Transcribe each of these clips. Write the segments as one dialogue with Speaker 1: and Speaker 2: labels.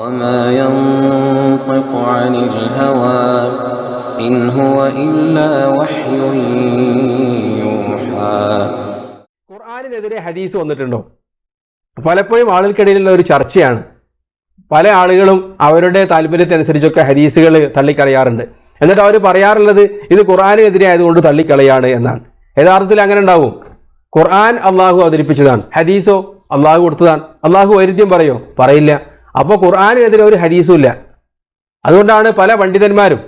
Speaker 1: وما ينطق عن الهوى إن هو إلا وحي يوحى.
Speaker 2: ഖുർആനിനെതിരെ ഹദീസ് വന്നിട്ടുണ്ടോ? പലപ്പോഴും ആളുകൾക്കിടയിലുള്ള ഒരു ചർച്ചയാണ്. പല ആളുകളും അവരുടെ താല്പര്യത്തിനനുസരിച്ചൊക്കെ ഹദീസുകൾ തള്ളിക്കളയാറുണ്ട്. എന്നിട്ട് അവർ പറയാറുള്ളത് ഇത് ഖുർആനിനെതിരെ ആയതുകൊണ്ട് തള്ളിക്കളയാണ് എന്നാണ്. യഥാർത്ഥത്തിൽ അങ്ങനെ ഉണ്ടാവും? ഖുർആൻ അള്ളാഹു അവതരിപ്പിച്ചതാണ്, ഹദീസോ അള്ളാഹു കൊടുത്തതാണ്. അള്ളാഹു വൈരുദ്ധ്യം പറയോ? പറയില്ല. അപ്പോൾ ഖുർആനിനെതിരെ ഒരു ഹദീസും ഇല്ല. അതുകൊണ്ടാണ് പല പണ്ഡിതന്മാരും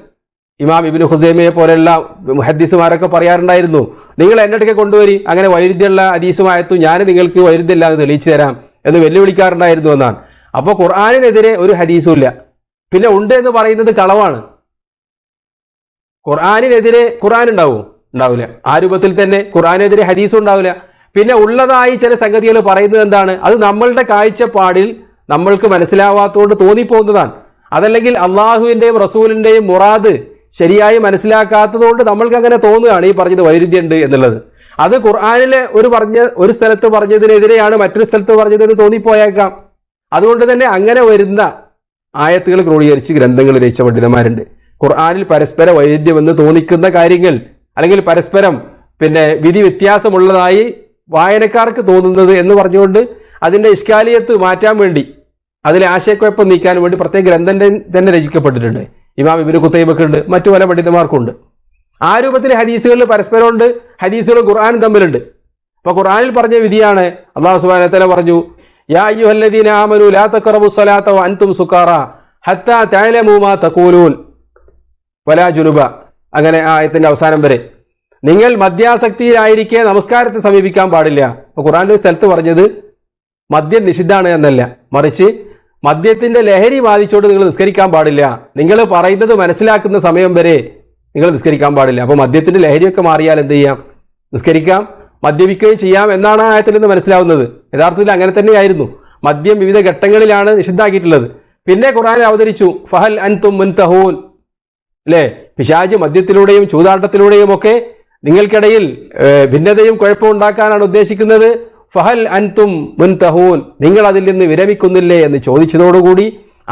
Speaker 2: ഇമാം ഇബ്നു ഖുസൈമയെ പോലെയുള്ള മുഹദ്ദിസുമാരൊക്കെ പറയാറുണ്ടായിരുന്നു, നിങ്ങൾ എൻ്റെ അടുക്കെ കൊണ്ടുവരി, അങ്ങനെ വൈരുദ്ധ്യമുള്ള ഹദീസുമായത്തും ഞാൻ നിങ്ങൾക്ക് വൈരുദ്ധ്യമില്ലാതെ തെളിയിച്ചു തരാം എന്ന് വെല്ലുവിളിക്കാറുണ്ടായിരുന്നു എന്നാണ്. അപ്പോൾ ഖുർആനിനെതിരെ ഒരു ഹദീസും ഇല്ല. പിന്നെ ഉണ്ട് എന്ന് പറയുന്നത് കളവാണ്. ഖുർആനിനെതിരെ ഖുർആൻ ഉണ്ടാവും? ഉണ്ടാവില്ല. ആ രൂപത്തിൽ തന്നെ ഖുർആനെതിരെ ഹദീസും ഉണ്ടാവില്ല. പിന്നെ ഉള്ളതായി ചില സംഗതികൾ പറയുന്നത് എന്താണ്? അത് നമ്മളുടെ കാഴ്ചപ്പാടിൽ നമ്മൾക്ക് മനസ്സിലാവാത്തതുകൊണ്ട് തോന്നിപ്പോകുന്നതാണ്. അതല്ലെങ്കിൽ അള്ളാഹുവിൻ്റെയും റസൂലിൻ്റെയും മുറാദ് ശരിയായി മനസ്സിലാക്കാത്തതുകൊണ്ട് നമ്മൾക്ക് അങ്ങനെ തോന്നുകയാണ് ഈ പറഞ്ഞത് വൈരുദ്ധ്യമുണ്ട് എന്നുള്ളത്. അത് ഖുർആനിലെ ഒരു സ്ഥലത്ത് പറഞ്ഞതിനെതിരെയാണ് മറ്റൊരു സ്ഥലത്ത് പറഞ്ഞതെന്ന് തോന്നിപ്പോയേക്കാം. അതുകൊണ്ട് തന്നെ അങ്ങനെ വരുന്ന ആയത്തുകൾ ക്രോഡീകരിച്ച് ഗ്രന്ഥങ്ങൾ രചിച്ച പണ്ഡിതന്മാരുണ്ട്. ഖുർആനിൽ പരസ്പര വൈരുദ്ധ്യമെന്ന് തോന്നിക്കുന്ന കാര്യങ്ങൾ അല്ലെങ്കിൽ പരസ്പരം വിധി വ്യത്യാസമുള്ളതായി വായനക്കാർക്ക് തോന്നുന്നത് എന്ന് പറഞ്ഞുകൊണ്ട് അതിൻ്റെ ഇഷ്കാലിയത്ത് മാറ്റാൻ വേണ്ടി, അതിലെ ആശയക്കുഴപ്പം നീക്കാൻ വേണ്ടി പ്രത്യേക ഗ്രന്ഥം തന്നെ രചിക്കപ്പെട്ടിട്ടുണ്ട്. ഇമാം ഇബ്നു ഖുതൈബക്കുണ്ട്, മറ്റു പല പണ്ഡിതന്മാർക്കുണ്ട്. ആ രൂപത്തിൽ ഹദീസുകളിൽ പരസ്പരമുണ്ട്, ഹദീസുകളും ഖുർആനും തമ്മിലുണ്ട്. അപ്പോൾ ഖുർആനിൽ പറഞ്ഞ വിധിയാണ് അല്ലാഹു സുബ്ഹാനഹു വ തആല പറഞ്ഞു, യാ അയ്യുഹല്ലദീന ആമനൂ ലാ തഖറബു സ്വലാത്ത വഅൻതും സുകാറാ ഹത്താ തഅലമൂ മാ തഖൂലൂൻ വലാ ജുനുബ. അങ്ങനെ ആ ആയത്തിന്റെ അവസാനം വരെ നിങ്ങൾ മദ്യാസക്തിയിലായിരിക്കെ നമസ്കാരത്തെ സമീപിക്കാൻ പാടില്ല. അപ്പോൾ ഖുർആനിലെ ഒരു സ്ഥലത്ത് പറഞ്ഞത് മദ്യം നിഷിദ്ധാണ് എന്നല്ല, മറിച്ച് മദ്യത്തിന്റെ ലഹരി ബാധിച്ചോണ്ട് നിങ്ങൾ നിസ്കരിക്കാൻ പാടില്ല, നിങ്ങൾ പറയുന്നത് മനസ്സിലാക്കുന്ന സമയം വരെ നിങ്ങൾ നിസ്കരിക്കാൻ പാടില്ല. അപ്പോൾ മദ്യത്തിന്റെ ലഹരിയൊക്കെ മാറിയാൽ എന്ത് ചെയ്യാം? നിസ്കരിക്കാം, മദ്യപിക്കുകയും ചെയ്യാം എന്നാണ് ആ ആയത്തിൽ നിന്ന് മനസ്സിലാവുന്നത്. യഥാർത്ഥത്തിൽ അങ്ങനെ തന്നെയായിരുന്നു. മദ്യം വിവിധ ഘട്ടങ്ങളിലാണ് നിഷിദ്ധാക്കിയിട്ടുള്ളത്. പിന്നെ ഖുർആനിൽ അവതരിച്ചു ഫഹൽ അൻതും മുൻതഹൂൻ, അല്ലേ? പിശാച് മദ്യത്തിലൂടെയും ചൂതാട്ടത്തിലൂടെയും ഒക്കെ നിങ്ങൾക്കിടയിൽ ഭിന്നതയും കുഴപ്പവും ഉണ്ടാക്കാനാണ് ഉദ്ദേശിക്കുന്നത്. ഫഹൽ അൻതും മുൻതഹൂൻ, നിങ്ങൾ അതിൽ നിന്ന് വിരമിക്കുന്നില്ലേ എന്ന് ചോദിച്ചതോടുകൂടി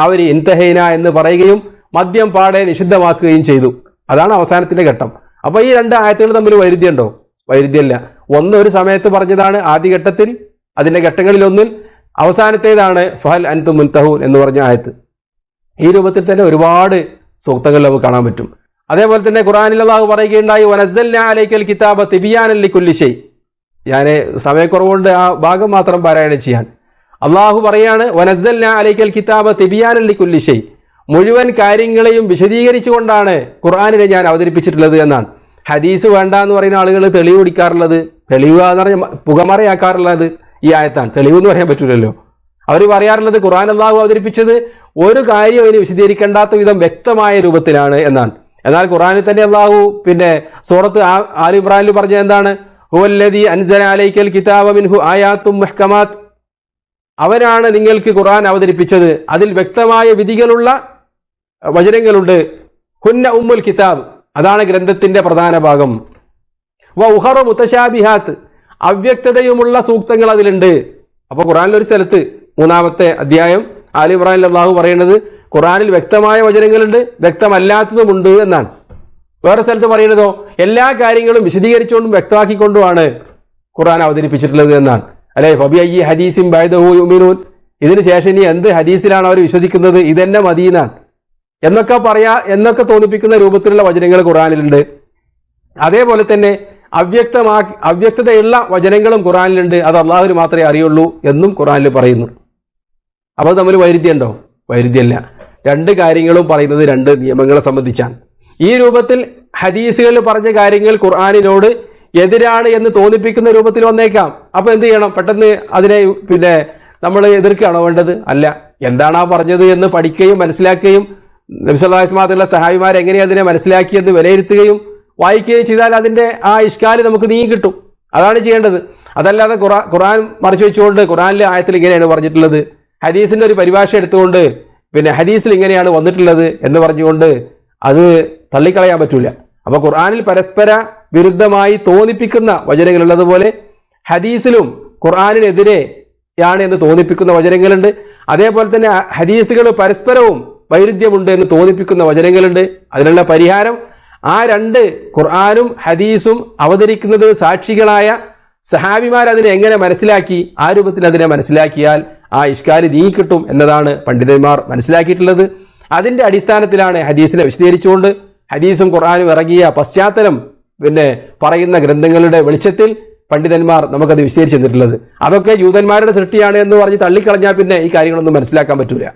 Speaker 2: അവർ ഇൻതഹൈന എന്ന് പറയുകയും മദ്യം പാടെ നിഷിദ്ധമാക്കുകയും ചെയ്തു. അതാണ് അവസാനത്തിന്റെ ഘട്ടം. അപ്പോൾ ഈ രണ്ട് ആയത്തുകൾ തമ്മിൽ വൈരുദ്ധ്യമുണ്ടോ? വൈരുദ്ധ്യമില്ല. ഒന്ന് ഒരു സമയത്ത് പറഞ്ഞതാണ് ആദ്യഘട്ടത്തിൽ, അതിന്റെ ഘട്ടങ്ങളിൽ ഒന്നിൽ. അവസാനത്തേതാണ് ഫഹൽ അൻതും മുൻതഹൂൻ എന്ന് പറഞ്ഞ ആയത്ത്. ഈ രൂപത്തിൽ തന്നെ ഒരുപാട് സൂക്തങ്ങൾ നമുക്ക് കാണാൻ പറ്റും. അതേപോലെ തന്നെ ഖുർആനിൽ അല്ലാഹു പറയുകയുണ്ടായി വനസ്സൽനാ അലൈക്കൽ കിതാബ തിബിയാനൻ ലികുല്ലി ഷൈ. ഞാൻ സമയക്കുറവുകൊണ്ട് ആ ഭാഗം മാത്രം പാരായണം ചെയ്യാൻ. അള്ളാഹു പറയാണ് വനസ്സൽനാ അലൈക്കൽ കിതാബ തിബിയാനൻ ലികുല്ലി ഷൈ, മുഴുവൻ കാര്യങ്ങളെയും വിശദീകരിച്ചുകൊണ്ടാണ് ഖുർആനിനെ ഞാൻ അവതരിപ്പിച്ചിട്ടുള്ളത് എന്നാണ്. ഹദീസ് വേണ്ട എന്ന് പറയുന്ന ആളുകൾ തെളിവ് പിടിക്കാറുള്ളത്, തെളിവ് എന്ന് പറഞ്ഞാൽ പുകമറയാക്കാറുള്ളത് ഈ ആയത്താണ്. തെളിവ് എന്ന് പറയാൻ പറ്റില്ലല്ലോ. അവർ പറയാറുള്ളത് ഖുർആൻ അള്ളാഹു അവതരിപ്പിച്ചത് ഒരു കാര്യം അതിന് വിശദീകരിക്കേണ്ടാത്ത വിധം വ്യക്തമായ രൂപത്തിലാണ് എന്നാണ്. എന്നാൽ ഖുർആനിൽ തന്നെ അള്ളാഹു സൂറത്ത് ആലി ഇമ്രാനിൽ പറഞ്ഞത് എന്താണ്? ഹുവല്ലദീ അൻസല അലൈക്കൽ കിതാബ മിൻഹു ആയാത്തും മുഹ്കമാത്ത്, അവനാണ് നിങ്ങൾക്ക് ഖുർആൻ അവതരിപ്പിച്ചത്, അതിൽ വ്യക്തമായ വിധികളുള്ള വചനങ്ങളുണ്ട്. ഹുന്ന ഉമ്മുൽ കിതാബ്, അതാണ് ഗ്രന്ഥത്തിന്റെ പ്രധാന ഭാഗം. വ ഉഖറു മുതശാബിഹാത്ത്, അവ്യക്തതയുമുള്ള സൂക്തങ്ങൾ അതിലുണ്ട്. അപ്പോൾ ഖുർആനിൽ ഒരു സ്ഥലത്ത് 3-ാമത്തെ അധ്യായം ആലി ഇമ്രാനിൽ അള്ളാഹു പറയുന്നത് ഖുർആനിൽ വ്യക്തമായ വചനങ്ങളുണ്ട്, വ്യക്തമല്ലാത്തതുമുണ്ട് എന്നാണ്. വേറെ സ്ഥലത്ത് പറയുന്നതോ എല്ലാ കാര്യങ്ങളും വിശദീകരിച്ചുകൊണ്ടും വ്യക്തമാക്കിക്കൊണ്ടുമാണ് ഖുർആൻ അവതരിപ്പിച്ചിട്ടുള്ളത് എന്നാണ്. അല്ലെ ഫബി അയ്യി ഹദീസിൻ ബഅദഹു യുമിനൂൻ, ഇതിന് ശേഷം ഇനി എന്ത് ഹദീസിലാണ് അവർ വിശ്വസിക്കുന്നത്, ഇതെന്നെ മദീനാണ് എന്നൊക്കെ തോന്നിപ്പിക്കുന്ന രൂപത്തിലുള്ള വചനങ്ങൾ ഖുർആനിലുണ്ട്. അതേപോലെ തന്നെ അവ്യക്തതയുള്ള വചനങ്ങളും ഖുർആനിലുണ്ട്, അത് അള്ളാഹുവിന് മാത്രമേ അറിയുള്ളൂ എന്നും ഖുർആനിൽ പറയുന്നു. അപ്പോൾ തമ്മിൽ വൈരുദ്ധ്യമുണ്ടോ? വൈരുദ്ധ്യമല്ല. രണ്ട് കാര്യങ്ങളും പറയുന്നത് രണ്ട് നിയമങ്ങളെ സംബന്ധിച്ചാണ്. ഈ രൂപത്തിൽ ഹദീസുകളിൽ പറഞ്ഞ കാര്യങ്ങൾ ഖുർആനിനോട് എതിരാണ് എന്ന് തോന്നിപ്പിക്കുന്ന രൂപത്തിൽ വന്നേക്കാം. അപ്പോൾ എന്ത് ചെയ്യണം? പെട്ടെന്ന് അതിനെ നമ്മൾ എതിർക്കുകയാണോ വേണ്ടത്? അല്ല. എന്താണ് ആ പറഞ്ഞത് എന്ന് പഠിക്കുകയും മനസ്സിലാക്കുകയും നബി സല്ലല്ലാഹു അലൈഹി വസല്ലം സഹാബിമാർ എങ്ങനെ അതിനെ മനസ്സിലാക്കിയെന്ന് വിലയിരുത്തുകയും വായിക്കുകയും ചെയ്താൽ അതിൻ്റെ ആ ഇഷ്കാല് നമുക്ക് നീങ്ങി കിട്ടും. അതാണ് ചെയ്യേണ്ടത്. അതല്ലാതെ ഖുർആൻ മറിച്ച് വെച്ചുകൊണ്ട് ഖുർആനിലെ ആയത്തിൽ ഇങ്ങനെയാണ് പറഞ്ഞിട്ടുള്ളത്, ഹദീസിന്റെ ഒരു പരിഭാഷ എടുത്തുകൊണ്ട് ഹദീസിൽ ഇങ്ങനെയാണ് വന്നിട്ടുള്ളത് എന്ന് പറഞ്ഞുകൊണ്ട് അത് തള്ളിക്കളയാൻ പറ്റൂല. അപ്പോൾ ഖുർആനിൽ പരസ്പര വിരുദ്ധമായി തോന്നിപ്പിക്കുന്ന വചനങ്ങളുള്ളതുപോലെ ഹദീസിലും ഖുർആനിനെതിരെ ാണ് എന്ന് തോന്നിപ്പിക്കുന്ന വചനങ്ങളുണ്ട്. അതേപോലെ തന്നെ ഹദീസുകൾ പരസ്പരവും വൈരുദ്ധ്യമുണ്ട് എന്ന് തോന്നിപ്പിക്കുന്ന വചനങ്ങളുണ്ട്. അതിനുള്ള പരിഹാരം ആ രണ്ട് ഖുർആനും ഹദീസും അവതരിക്കുന്നത് സാക്ഷികളായ സഹാബിമാർ അതിനെ എങ്ങനെ മനസ്സിലാക്കി, ആ രൂപത്തിൽ അതിനെ മനസ്സിലാക്കിയാൽ ആ ഇഷ്കാല് നീങ്ങിക്കിട്ടും എന്നതാണ് പണ്ഡിതന്മാർ മനസ്സിലാക്കിയിട്ടുള്ളത്. അതിന്റെ അടിസ്ഥാനത്തിലാണ് ഹദീസിനെ വിശദീകരിച്ചുകൊണ്ട് ഹദീസും ഖുർആനും ഇറങ്ങിയ പശ്ചാത്തലം പറയുന്ന ഗ്രന്ഥങ്ങളുടെ വെളിച്ചത്തിൽ പണ്ഡിതന്മാർ നമുക്കത് വിശദീകരിച്ചു തന്നിട്ടുള്ളത്. അതൊക്കെ ജൂതന്മാരുടെ സൃഷ്ടിയാണ് എന്ന് പറഞ്ഞ് തള്ളിക്കളഞ്ഞാൽ പിന്നെ ഈ കാര്യങ്ങളൊന്നും മനസ്സിലാക്കാൻ പറ്റൂല.